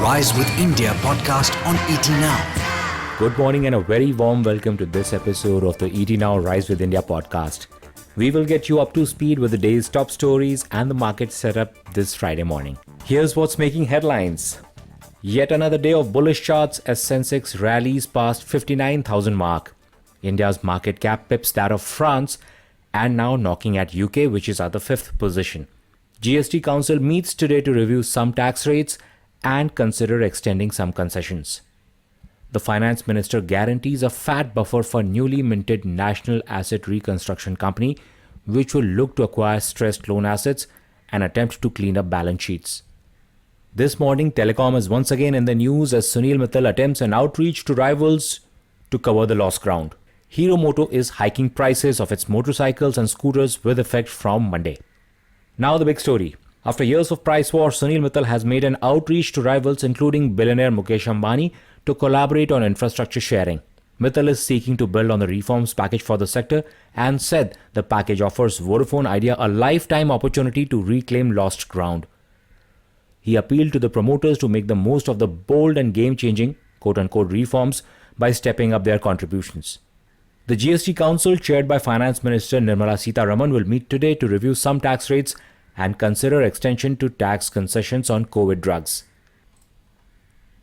Rise with India podcast on ET Now. Good morning and a very warm welcome to this episode of the ET Now Rise with India podcast. We will get you up to speed with the day's top stories and the market setup this Friday morning. Here's what's making headlines. Yet another day of bullish charts as Sensex rallies past 59,000 mark. India's market cap pips that of France and now knocking at UK, which is at the 5th position. GST Council meets today to review some tax rates and consider extending some concessions. The Finance Minister guarantees a fat buffer for newly minted National Asset Reconstruction Company, which will look to acquire stressed loan assets and attempt to clean up balance sheets. This morning, telecom is once again in the news as Mittal attempts an outreach to rivals to cover the lost ground. Hero Moto is hiking prices of its motorcycles and scooters with effect from Monday. Now the big story. After years of price war, Mittal has made an outreach to rivals including billionaire Mukesh Ambani to collaborate on infrastructure sharing. Mittal is seeking to build on the reforms package for the sector and said the package offers Vodafone Idea a lifetime opportunity to reclaim lost ground. He appealed to the promoters to make the most of the bold and game-changing quote-unquote reforms by stepping up their contributions. The GST Council, chaired by Finance Minister Nirmala Sitharaman, will meet today to review some tax rates and consider extension to tax concessions on COVID drugs.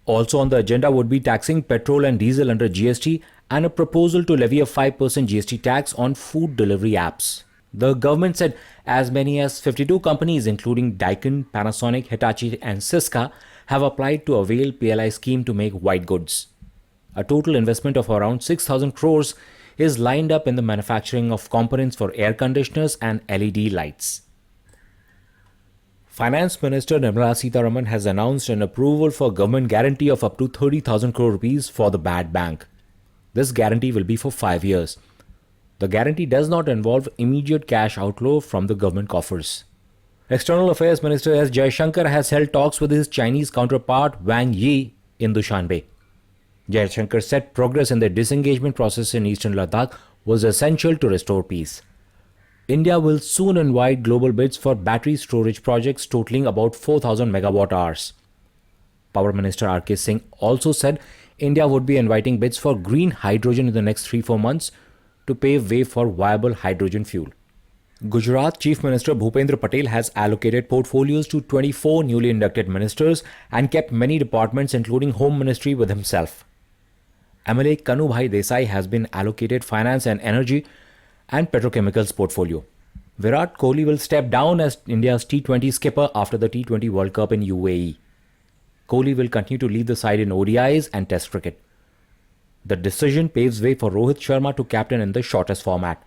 Also on the agenda would be taxing petrol and diesel under GST and a proposal to levy a 5% GST tax on food delivery apps. The government said as many as 52 companies including Daikin, Panasonic, Hitachi and Syska have applied to avail PLI scheme to make white goods. A total investment of around 6,000 crores is lined up in the manufacturing of components for air conditioners and LED lights. Finance Minister Nirmala Sitharaman has announced an approval for government guarantee of up to 30,000 crore rupees for the bad bank. This guarantee will be for 5 years. The guarantee does not involve immediate cash outflow from the government coffers. External Affairs Minister S. Jaishankar has held talks with his Chinese counterpart Wang Yi in Dushanbe. Jaishankar said progress in the disengagement process in eastern Ladakh was essential to restore peace. India will soon invite global bids for battery storage projects totaling about 4,000 megawatt hours. Power Minister R.K. Singh also said India would be inviting bids for green hydrogen in the next 3-4 months to pave way for viable hydrogen fuel. Gujarat Chief Minister Bhupendra Patel has allocated portfolios to 24 newly inducted ministers and kept many departments including Home Ministry with himself. MLA Kanubhai Desai has been allocated finance and energy and petrochemicals portfolio. Virat Kohli will step down as India's T20 skipper after the T20 World Cup in UAE. Kohli will continue to lead the side in ODIs and Test cricket. The decision paves way for Rohit Sharma to captain in the shortest format.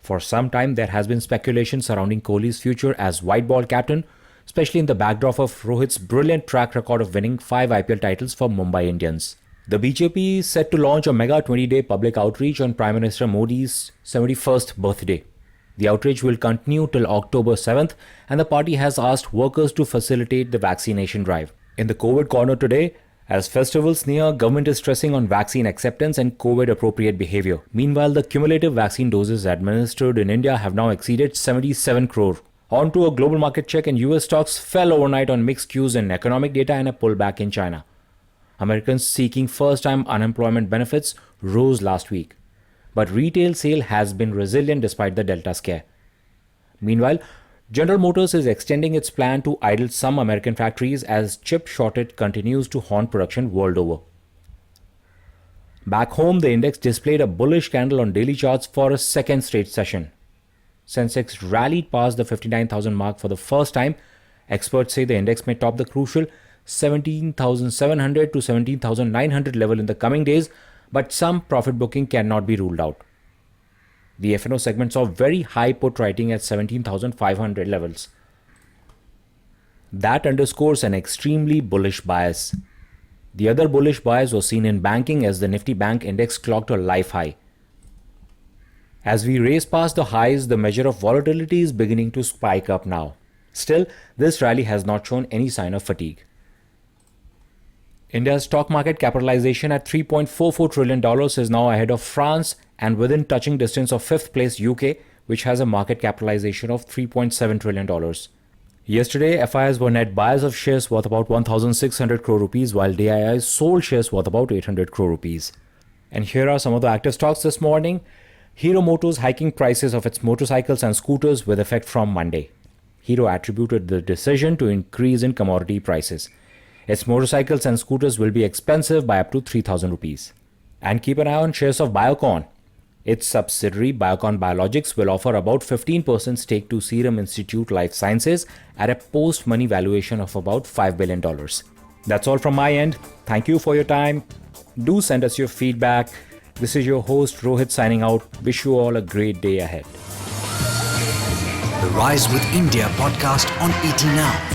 For some time, there has been speculation surrounding Kohli's future as white ball captain, especially in the backdrop of Rohit's brilliant track record of winning 5 IPL titles for Mumbai Indians. The BJP is set to launch a mega 20-day public outreach on Prime Minister Modi's 71st birthday. The outreach will continue till October 7th and the party has asked workers to facilitate the vaccination drive. In the COVID corner today, as festivals near, government is stressing on vaccine acceptance and COVID-appropriate behavior. Meanwhile, the cumulative vaccine doses administered in India have now exceeded 77 crore. On to a global market check, and US stocks fell overnight on mixed cues in economic data and a pullback in China. Americans seeking first-time unemployment benefits rose last week. But retail sale has been resilient despite the Delta scare. Meanwhile, General Motors is extending its plan to idle some American factories as chip shortage continues to haunt production world over. Back home, the index displayed a bullish candle on daily charts for a second straight session. Sensex rallied past the 59,000 mark for the first time. Experts say the index may top the crucial 17,700 to 17,900 level in the coming days, but some profit booking cannot be ruled out. The F&O segment saw very high put writing at 17,500 levels. That underscores an extremely bullish bias. The other bullish bias was seen in banking as the Nifty Bank Index clocked a life high. As we race past the highs, the measure of volatility is beginning to spike up now. Still, this rally has not shown any sign of fatigue. India's stock market capitalization at $3.44 trillion is now ahead of France and within touching distance of 5th place UK, which has a market capitalization of $3.7 trillion. Yesterday, FIIs were net buyers of shares worth about 1,600 crore rupees, while DIIs sold shares worth about 800 crore rupees. And here are some of the active stocks this morning. Hero Moto is hiking prices of its motorcycles and scooters with effect from Monday. Hero attributed the decision to increase in commodity prices. Its motorcycles and scooters will be expensive by up to 3,000 rupees. And keep an eye on shares of Biocon. Its subsidiary Biocon Biologics will offer about 15% stake to Serum Institute Life Sciences at a post-money valuation of about $5 billion. That's all from my end. Thank you for your time. Do send us your feedback. This is your host Rohit signing out. Wish you all a great day ahead. The Rise with India podcast on ET Now.